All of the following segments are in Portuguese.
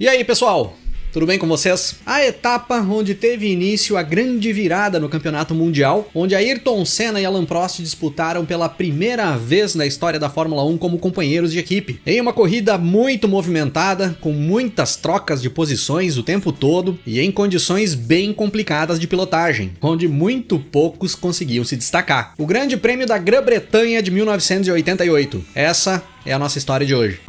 E aí, pessoal? Tudo bem com vocês? A etapa onde teve início a grande virada no Campeonato Mundial, onde Ayrton Senna e Alain Prost disputaram pela primeira vez na história da Fórmula 1 como companheiros de equipe. Em uma corrida muito movimentada, com muitas trocas de posições o tempo todo e em condições bem complicadas de pilotagem, onde muito poucos conseguiam se destacar. O Grande Prêmio da Grã-Bretanha de 1988. Essa é a nossa história de hoje.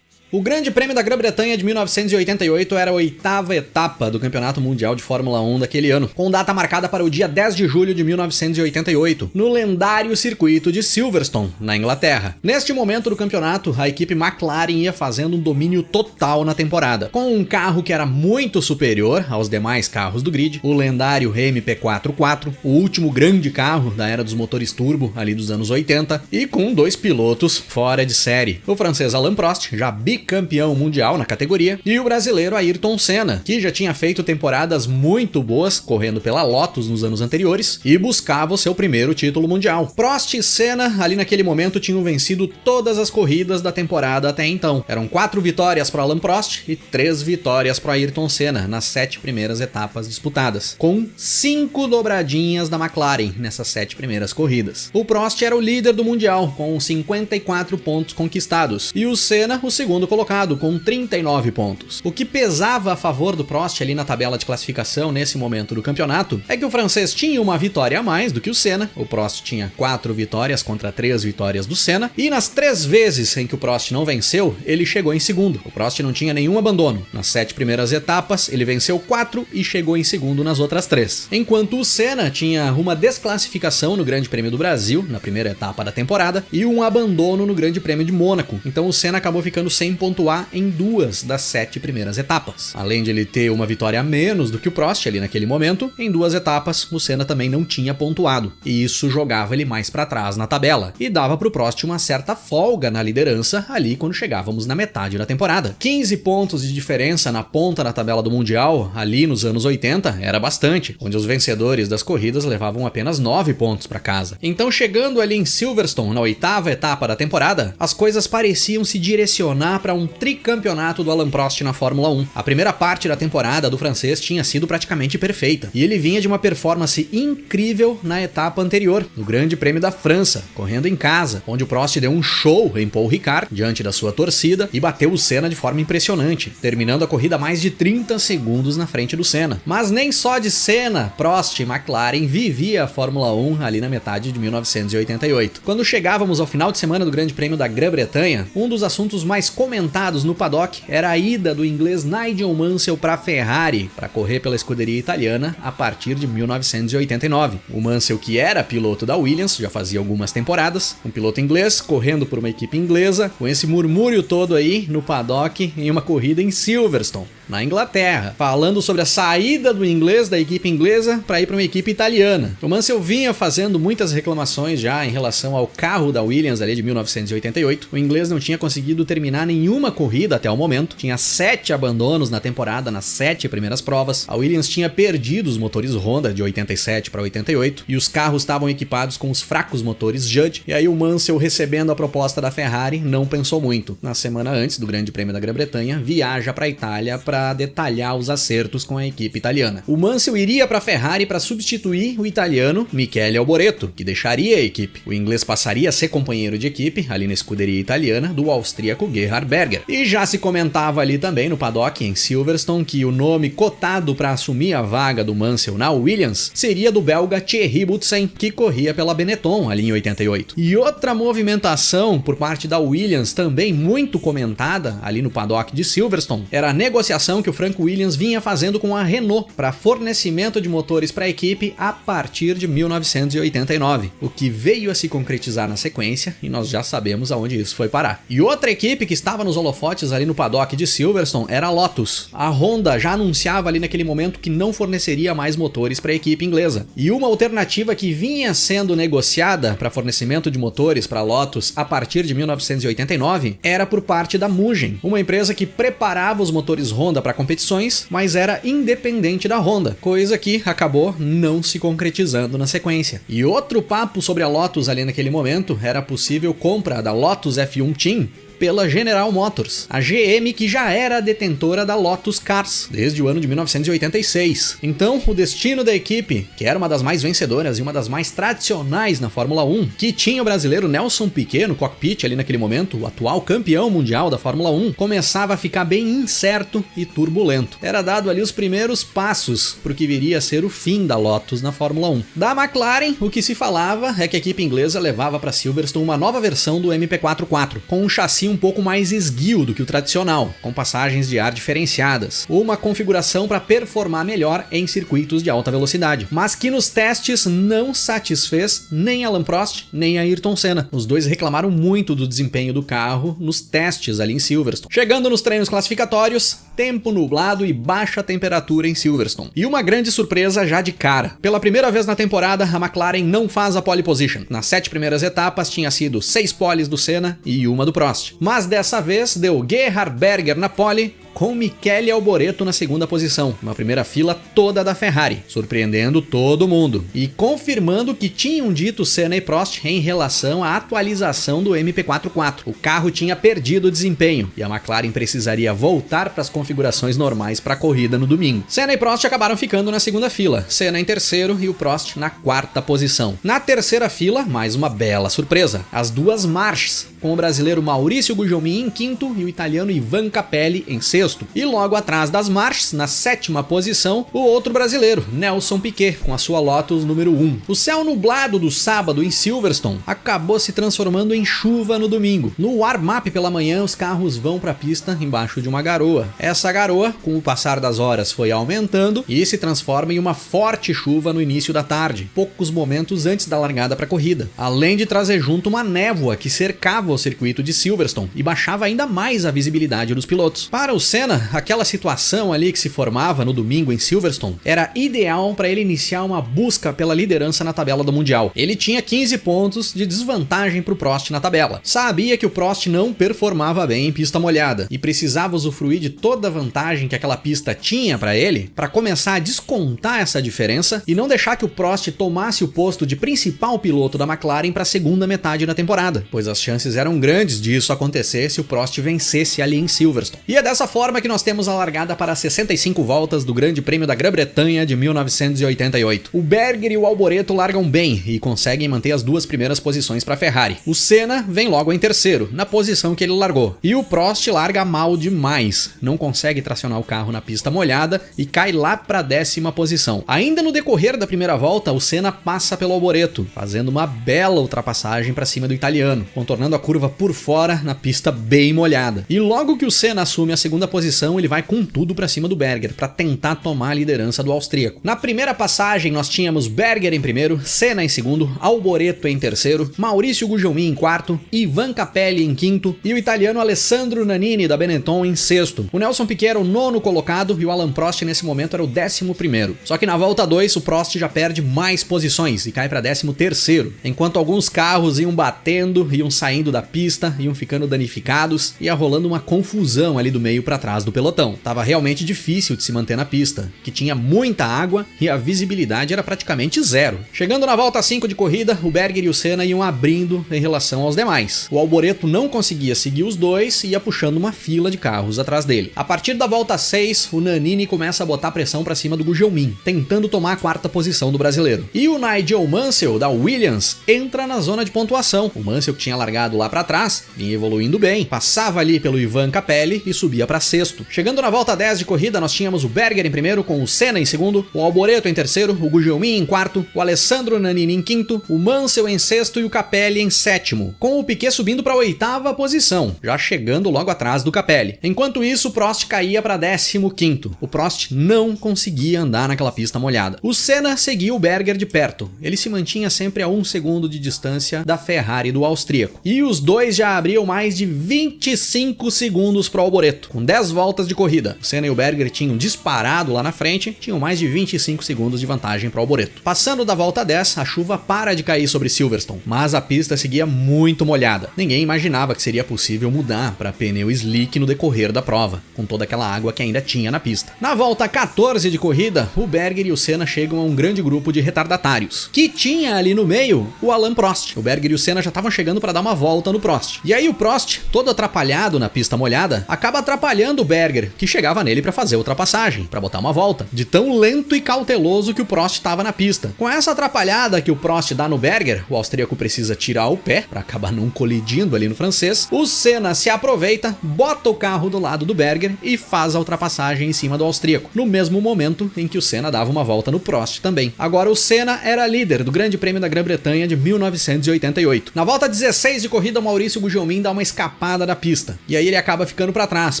O Grande Prêmio da Grã-Bretanha de 1988 era a 8ª etapa do Campeonato Mundial de Fórmula 1 daquele ano, com data marcada para o dia 10 de julho de 1988, no lendário circuito de Silverstone, na Inglaterra. Neste momento do campeonato, a equipe McLaren ia fazendo um domínio total na temporada, com um carro que era muito superior aos demais carros do grid, o lendário MP44, o último grande carro da era dos motores turbo ali dos anos 80, e com dois pilotos fora de série. O francês Alain Prost, já bicampeão mundial na categoria, e o brasileiro Ayrton Senna, que já tinha feito temporadas muito boas correndo pela Lotus nos anos anteriores e buscava o seu primeiro título mundial. Prost e Senna ali naquele momento tinham vencido todas as corridas da temporada até então. Eram 4 vitórias para Alain Prost e 3 vitórias para Ayrton Senna nas 7 primeiras etapas disputadas, com 5 dobradinhas da McLaren nessas 7 primeiras corridas. O Prost era o líder do mundial com 54 pontos conquistados e o Senna o segundo colocado com 39 pontos. O que pesava a favor do Prost ali na tabela de classificação nesse momento do campeonato é que o francês tinha uma vitória a mais do que o Senna. O Prost tinha 4 vitórias contra 3 vitórias do Senna, e nas 3 vezes em que o Prost não venceu, ele chegou em segundo. O Prost não tinha nenhum abandono. Nas 7 primeiras etapas, ele venceu 4 e chegou em segundo nas outras 3. Enquanto o Senna tinha uma desclassificação no Grande Prêmio do Brasil, na primeira etapa da temporada, e um abandono no Grande Prêmio de Mônaco. Então o Senna acabou ficando sem pontuar em 2 das 7 primeiras etapas. Além de ele ter uma vitória a menos do que o Prost ali naquele momento, em 2 etapas o Senna também não tinha pontuado, e isso jogava ele mais para trás na tabela, e dava pro Prost uma certa folga na liderança ali quando chegávamos na metade da temporada. 15 pontos de diferença na ponta da tabela do Mundial ali nos anos 80 era bastante, onde os vencedores das corridas levavam apenas 9 pontos para casa. Então, chegando ali em Silverstone, na 8ª etapa da temporada, as coisas pareciam se direcionar para um tricampeonato do Alain Prost na Fórmula 1. A primeira parte da temporada do francês tinha sido praticamente perfeita, e ele vinha de uma performance incrível na etapa anterior, no Grande Prêmio da França, correndo em casa, onde o Prost deu um show em Paul Ricard, diante da sua torcida, e bateu o Senna de forma impressionante, terminando a corrida mais de 30 segundos na frente do Senna. Mas nem só de Senna, Prost e McLaren vivia a Fórmula 1 ali na metade de 1988. Quando chegávamos ao final de semana do Grande Prêmio da Grã-Bretanha, um dos assuntos mais comentados no paddock era a ida do inglês Nigel Mansell para a Ferrari para correr pela escuderia italiana a partir de 1989. O Mansell, que era piloto da Williams, já fazia algumas temporadas, um piloto inglês correndo por uma equipe inglesa, com esse murmúrio todo aí no paddock em uma corrida em Silverstone, na Inglaterra, falando sobre a saída do inglês da equipe inglesa para ir para uma equipe italiana. O Mansell vinha fazendo muitas reclamações já em relação ao carro da Williams ali de 1988. O inglês não tinha conseguido terminar nenhuma corrida até o momento, tinha 7 abandonos na temporada nas 7 primeiras provas. A Williams tinha perdido os motores Honda de 87 para 88 e os carros estavam equipados com os fracos motores Judd, e aí o Mansell, recebendo a proposta da Ferrari, não pensou muito. Na semana antes do Grande Prêmio da Grã-Bretanha, viaja para a Itália para detalhar os acertos com a equipe italiana. O Mansell iria para a Ferrari para substituir o italiano Michele Alboreto, que deixaria a equipe. O inglês passaria a ser companheiro de equipe ali na escuderia italiana do austríaco Gerhard Berger. E já se comentava ali também no paddock em Silverstone que o nome cotado para assumir a vaga do Mansell na Williams seria do belga Thierry Boutsen, que corria pela Benetton ali em 88. E outra movimentação por parte da Williams, também muito comentada ali no paddock de Silverstone, era a negociação que o Frank Williams vinha fazendo com a Renault para fornecimento de motores para a equipe a partir de 1989, o que veio a se concretizar na sequência, e nós já sabemos aonde isso foi parar. E outra equipe que estava nos holofotes ali no paddock de Silverstone era a Lotus. A Honda já anunciava ali naquele momento que não forneceria mais motores para a equipe inglesa. E uma alternativa que vinha sendo negociada para fornecimento de motores para a Lotus a partir de 1989 era por parte da Mugen, uma empresa que preparava os motores Honda Honda para competições, mas era independente da Honda, coisa que acabou não se concretizando na sequência. E outro papo sobre a Lotus ali naquele momento era a possível compra da Lotus F1 Team pela General Motors, a GM que já era a detentora da Lotus Cars desde o ano de 1986. Então, o destino da equipe, que era uma das mais vencedoras e uma das mais tradicionais na Fórmula 1, que tinha o brasileiro Nelson Piquet no cockpit ali naquele momento, o atual campeão mundial da Fórmula 1, começava a ficar bem incerto e turbulento. Era dado ali os primeiros passos para o que viria a ser o fim da Lotus na Fórmula 1. Da McLaren, o que se falava é que a equipe inglesa levava para Silverstone uma nova versão do MP44, com um chassi um pouco mais esguio do que o tradicional, com passagens de ar diferenciadas, uma configuração para performar melhor em circuitos de alta velocidade, mas que nos testes não satisfez nem Alain Prost nem Ayrton Senna. Os dois reclamaram muito do desempenho do carro nos testes ali em Silverstone. Chegando nos treinos classificatórios, tempo nublado e baixa temperatura em Silverstone. E uma grande surpresa já de cara. Pela primeira vez na temporada, a McLaren não faz a pole position. Nas 7 primeiras etapas tinha sido 6 poles do Senna e uma do Prost. Mas dessa vez deu Gerhard Berger na pole, com Michele Alboreto na segunda posição, uma primeira fila toda da Ferrari, surpreendendo todo mundo e confirmando o que tinham dito Senna e Prost em relação à atualização do MP44. O carro tinha perdido desempenho e a McLaren precisaria voltar para as configurações normais para a corrida no domingo. Senna e Prost acabaram ficando na segunda fila, Senna em terceiro e o Prost na quarta posição. Na terceira fila, mais uma bela surpresa, as duas marchas, com o brasileiro Maurício Gugelmin em quinto e o italiano Ivan Capelli em sexto. E logo atrás das marchas, na sétima posição, o outro brasileiro, Nelson Piquet, com a sua Lotus número 1. O céu nublado do sábado em Silverstone acabou se transformando em chuva no domingo. No warm-up pela manhã, os carros vão para a pista embaixo de uma garoa. Essa garoa, com o passar das horas, foi aumentando e se transforma em uma forte chuva no início da tarde, poucos momentos antes da largada para a corrida, além de trazer junto uma névoa que cercava o circuito de Silverstone e baixava ainda mais a visibilidade dos pilotos. Para o Senna, aquela situação ali que se formava no domingo em Silverstone era ideal para ele iniciar uma busca pela liderança na tabela do Mundial. Ele tinha 15 pontos de desvantagem para o Prost na tabela. Sabia que o Prost não performava bem em pista molhada e precisava usufruir de toda a vantagem que aquela pista tinha para ele para começar a descontar essa diferença e não deixar que o Prost tomasse o posto de principal piloto da McLaren para a segunda metade da temporada, pois as chances eram grandes disso acontecer se o Prost vencesse ali em Silverstone. E é dessa forma que nós temos a largada para 65 voltas do Grande Prêmio da Grã-Bretanha de 1988. O Berger e o Alboreto largam bem e conseguem manter as duas primeiras posições para a Ferrari. O Senna vem logo em terceiro, na posição que ele largou. E o Prost larga mal demais, não consegue tracionar o carro na pista molhada e cai lá para a 10ª posição. Ainda no decorrer da primeira volta, o Senna passa pelo Alboreto, fazendo uma bela ultrapassagem para cima do italiano, contornando a curva por fora na pista bem molhada. E logo que o Senna assume a segunda posição, ele vai com tudo para cima do Berger para tentar tomar a liderança do austríaco. Na primeira passagem nós tínhamos Berger em primeiro, Senna em segundo, Alboreto em terceiro, Maurício Gugelmin em quarto, Ivan Capelli em quinto e o italiano Alessandro Nannini da Benetton em sexto. O Nelson Piquet era o 9º colocado e o Alain Prost nesse momento era o 11º. Só que na volta 2 o Prost já perde mais posições e cai para 13º, enquanto alguns carros iam batendo, iam saindo da pista, iam ficando danificados, ia rolando uma confusão ali do meio para trás do pelotão. Tava realmente difícil de se manter na pista, que tinha muita água e a visibilidade era praticamente zero. Chegando na volta 5 de corrida, o Berger e o Senna iam abrindo em relação aos demais. O Alboreto não conseguia seguir os dois e ia puxando uma fila de carros atrás dele. A partir da volta 6, o Nannini começa a botar pressão para cima do Gugelmin, tentando tomar a quarta posição do brasileiro. E o Nigel Mansell, da Williams, entra na zona de pontuação. O Mansell, que tinha largado lá para trás, vinha evoluindo bem, passava ali pelo Ivan Capelli e subia para sexto. Chegando na volta 10 de corrida, nós tínhamos o Berger em primeiro, com o Senna em segundo, o Alboreto em terceiro, o Gugelmin em quarto, o Alessandro Nannini em quinto, o Mansell em sexto e o Capelli em sétimo, com o Piquet subindo para a 8ª posição, já chegando logo atrás do Capelli. Enquanto isso, o Prost caía para 15º. O Prost não conseguia andar naquela pista molhada. O Senna seguia o Berger de perto. Ele se mantinha sempre a 1 segundo de distância da Ferrari do austríaco. E os dois já abriam mais de 25 segundos para o Alboreto. Com 10 voltas de corrida. O Senna e o Berger tinham disparado lá na frente, tinham mais de 25 segundos de vantagem para o Alboreto. Passando da volta 10, a chuva para de cair sobre Silverstone, mas a pista seguia muito molhada. Ninguém imaginava que seria possível mudar para pneu slick no decorrer da prova, com toda aquela água que ainda tinha na pista. Na volta 14 de corrida, o Berger e o Senna chegam a um grande grupo de retardatários, que tinha ali no meio o Alain Prost. O Berger e o Senna já estavam chegando para dar uma volta no Prost. E aí o Prost, todo atrapalhado na pista molhada, acaba atrapalhando o Berger, que chegava nele para fazer a ultrapassagem, para botar uma volta, de tão lento e cauteloso que o Prost estava na pista. Com essa atrapalhada que o Prost dá no Berger, o austríaco precisa tirar o pé para acabar não colidindo ali no francês. O Senna se aproveita, bota o carro do lado do Berger e faz a ultrapassagem em cima do austríaco, no mesmo momento em que o Senna dava uma volta no Prost também. Agora o Senna era líder do Grande Prêmio da Grã-Bretanha de 1988. Na volta 16 de corrida, o Maurício Gugelmin dá uma escapada da pista, e aí ele acaba ficando para trás,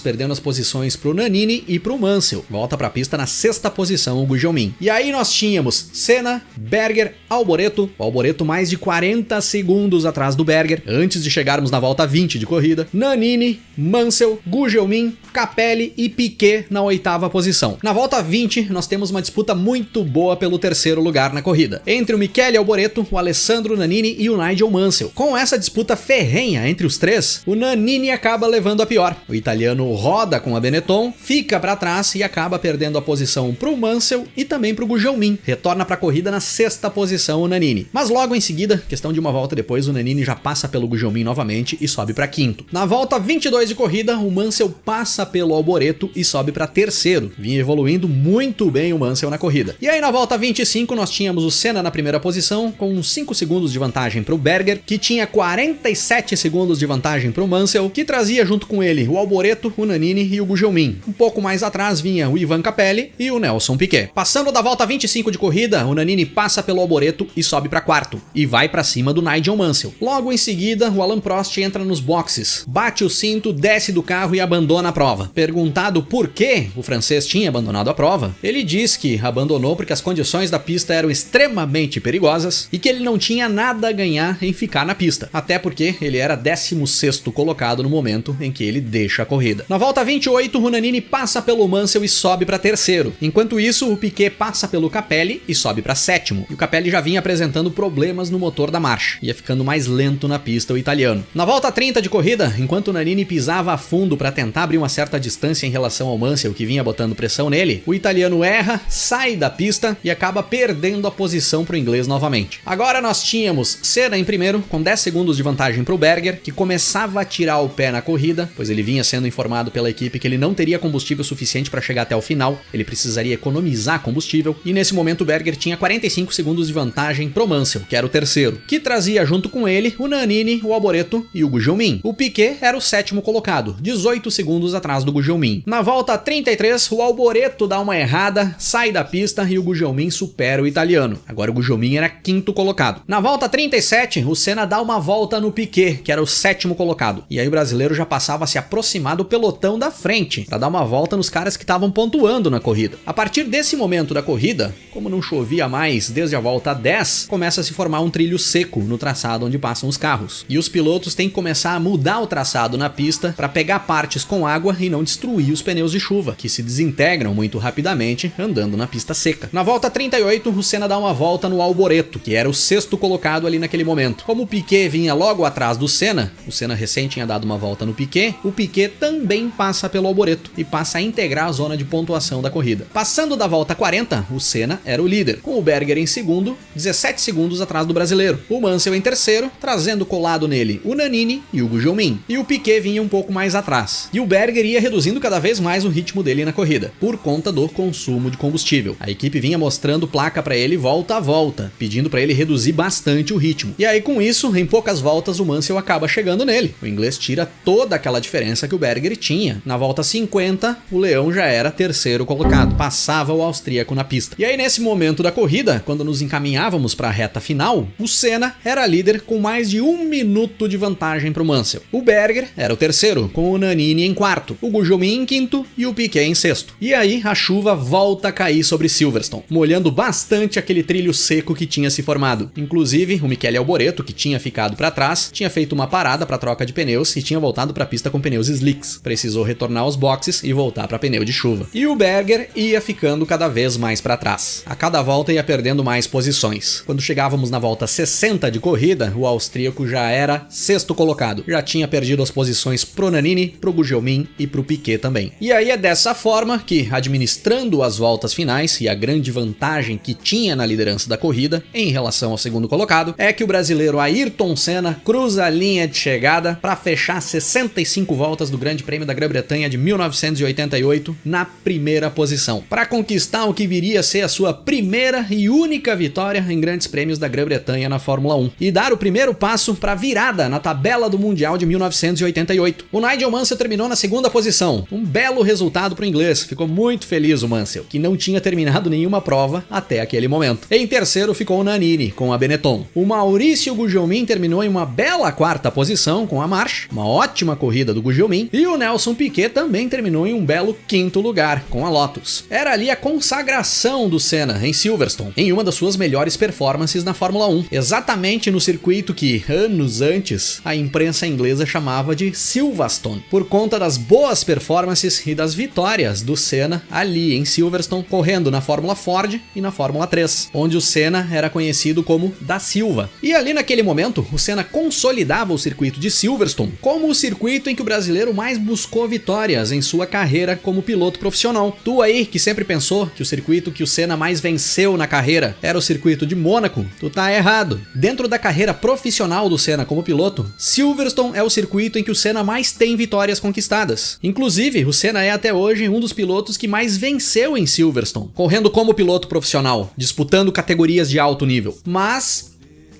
perdendo as posições pro Nannini e pro Mansell. Volta pra pista na 6ª posição o Gugelmin. E aí nós tínhamos Senna, Berger, Alboreto, o Alboreto mais de 40 segundos atrás do Berger, antes de chegarmos na volta 20 de corrida, Nannini, Mansell, Gugelmin, Capelli e Piquet na 8ª posição. Na volta 20, nós temos uma disputa muito boa pelo terceiro lugar na corrida, entre o Michele Alboreto, o Alessandro Nannini e o Nigel Mansell. Com essa disputa ferrenha entre os três, o Nannini acaba levando a pior. O italiano roda com a Benetton, fica para trás e acaba perdendo a posição pro Mansell e também pro Gugelmin. Retorna para a corrida na 6ª posição o Nannini. Mas logo em seguida, questão de uma volta depois, o Nannini já passa pelo Gugelmin novamente e sobe para 5º. Na volta 22 de corrida, o Mansell passa pelo Alboreto e sobe para 3º. Vinha evoluindo muito bem o Mansell na corrida. E aí na volta 25 nós tínhamos o Senna na primeira posição, com 5 segundos de vantagem pro Berger, que tinha 47 segundos de vantagem pro Mansell, que trazia junto com ele o Alboreto, o Nannini e o Gugelmin. Um pouco mais atrás vinha o Ivan Capelli e o Nelson Piquet. Passando da volta 25 de corrida, o Nannini passa pelo Alboreto e sobe para 4º, e vai para cima do Nigel Mansell. Logo em seguida, o Alain Prost entra nos boxes, bate o cinto, desce do carro e abandona a prova. Perguntado por que o francês tinha abandonado a prova, ele diz que abandonou porque as condições da pista eram extremamente perigosas e que ele não tinha nada a ganhar em ficar na pista, até porque ele era 16º colocado no momento em que ele deixa a corrida. Na volta 28, o Nannini passa pelo Mansell e sobe para 3º. Enquanto isso, o Piquet passa pelo Capelli e sobe para 7º. E o Capelli já vinha apresentando problemas no motor da marcha, ia ficando mais lento na pista o italiano. Na volta 30 de corrida, enquanto o Nannini pisava a fundo para tentar abrir uma certa distância em relação ao Mansell, que vinha botando pressão nele, o italiano erra, sai da pista e acaba perdendo a posição pro inglês novamente. Agora nós tínhamos Senna em primeiro, com 10 segundos de vantagem pro Berger, que começava a tirar o pé na corrida, pois ele vinha sendo informado pela equipe que ele não teria combustível suficiente para chegar até o final, ele precisaria economizar combustível, e nesse momento o Berger tinha 45 segundos de vantagem pro Mansell, que era o terceiro, que trazia junto com ele o Nannini, o Alboreto e o Gugelmin. O Piquet era o 7º colocado, 18 segundos atrás do Gugelmin. Na volta 33, o Alboreto dá uma errada, sai da pista e o Gugelmin supera o italiano. Agora o Gugelmin era 5º colocado. Na volta 37, o Senna dá uma volta no Piquet, que era o 7º colocado. E aí o brasileiro já passava a se aproximar do pelotão da frente, para dar uma volta nos caras que estavam pontuando na corrida. A partir desse momento da corrida, como não chovia mais desde a volta 10, começa a se formar um trilho seco no traçado onde passam os carros. E os pilotos têm que começar a mudar o traçado na pista para pegar partes com água e não destruir os pneus de chuva, que se desintegram muito rapidamente andando na pista seca. Na volta 38, o Senna dá uma volta no Alboreto, que era o 6º colocado ali naquele momento. Como o Piquet vinha logo atrás do Senna, o Senna recém tinha dado uma volta no Piquet, o Piquet também passa pelo Alboreto e passa a integrar a zona de pontuação da corrida. Passando da volta 40, o Senna era o líder, com o Berger em segundo, 17 segundos atrás do brasileiro. O Mansell em terceiro, trazendo colado nele o Nannini e o Gugelmin. E o Piquet vinha um pouco mais atrás. E o Berger ia reduzindo cada vez mais o ritmo dele na corrida, por conta do consumo de combustível. A equipe vinha mostrando placa para ele volta a volta, pedindo para ele reduzir bastante o ritmo. E aí com isso, em poucas voltas, o Mansell acaba chegando nele. O inglês tira toda aquela diferença que o Berger tinha. Na volta 50, o Leão já era 3º colocado, passava o austríaco na pista. E aí nesse momento da corrida, quando nos encaminhávamos para a reta final, o Senna era líder com mais de 1 minuto de vantagem para o Mansell. O Berger era o terceiro, com o Nannini em quarto, o Gugelmin em quinto e o Piquet em sexto. E aí a chuva volta a cair sobre Silverstone, molhando bastante aquele trilho seco que tinha se formado. Inclusive, o Michele Alboreto, que tinha ficado para trás, tinha feito uma parada para troca de pneus e tinha voltado para a pista com pneus slicks. Precisou precisou retornar aos boxes e voltar para pneu de chuva. E o Berger ia ficando cada vez mais para trás. A cada volta ia perdendo mais posições. Quando chegávamos na volta 60 de corrida, o austríaco já era sexto colocado. Já tinha perdido as posições pro Nannini, pro Gugelmin e pro Piquet também. E aí é dessa forma que, administrando as voltas finais e a grande vantagem que tinha na liderança da corrida em relação ao segundo colocado, é que o brasileiro Ayrton Senna cruza a linha de chegada para fechar 65 voltas do Grande Prêmio da Grã-Bretanha de 1988 na primeira posição, para conquistar o que viria a ser a sua primeira e única vitória em Grandes Prêmios da Grã-Bretanha na Fórmula 1 e dar o primeiro passo para a virada na tabela do Mundial de 1988. O Nigel Mansell terminou na segunda posição, um belo resultado para o inglês, ficou muito feliz o Mansell, que não tinha terminado nenhuma prova até aquele momento. Em terceiro ficou o Nannini com a Benetton. O Maurício Gugelmin terminou em uma bela quarta posição com a March, uma ótima corrida do Gugelmin, e o Nelson Piquet também terminou em um belo quinto lugar com a Lotus. Era ali a consagração do Senna em Silverstone, em uma das suas melhores performances na Fórmula 1, exatamente no circuito que, anos antes, a imprensa inglesa chamava de Silverstone, por conta das boas performances e das vitórias do Senna ali em Silverstone, correndo na Fórmula Ford e na Fórmula 3, onde o Senna era conhecido como da Silva. E ali naquele momento, o Senna consolidava o circuito de Silverstone como o circuito em que o brasileiro mais buscou vitórias em sua carreira como piloto profissional. Tu aí que sempre pensou que o circuito que o Senna mais venceu na carreira era o circuito de Mônaco, tu tá errado. Dentro da carreira profissional do Senna como piloto, Silverstone é o circuito em que o Senna mais tem vitórias conquistadas. Inclusive, o Senna é até hoje um dos pilotos que mais venceu em Silverstone, correndo como piloto profissional, disputando categorias de alto nível. Mas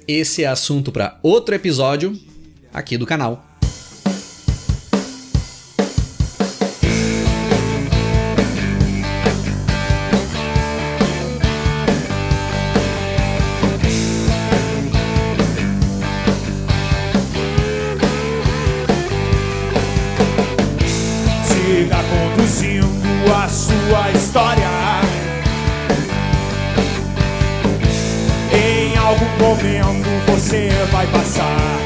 esse é assunto para outro episódio aqui do canal. Siga conduzindo a sua história. Em algum momento você vai passar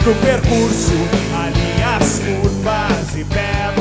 pro percurso, alinhas curvas e pedras.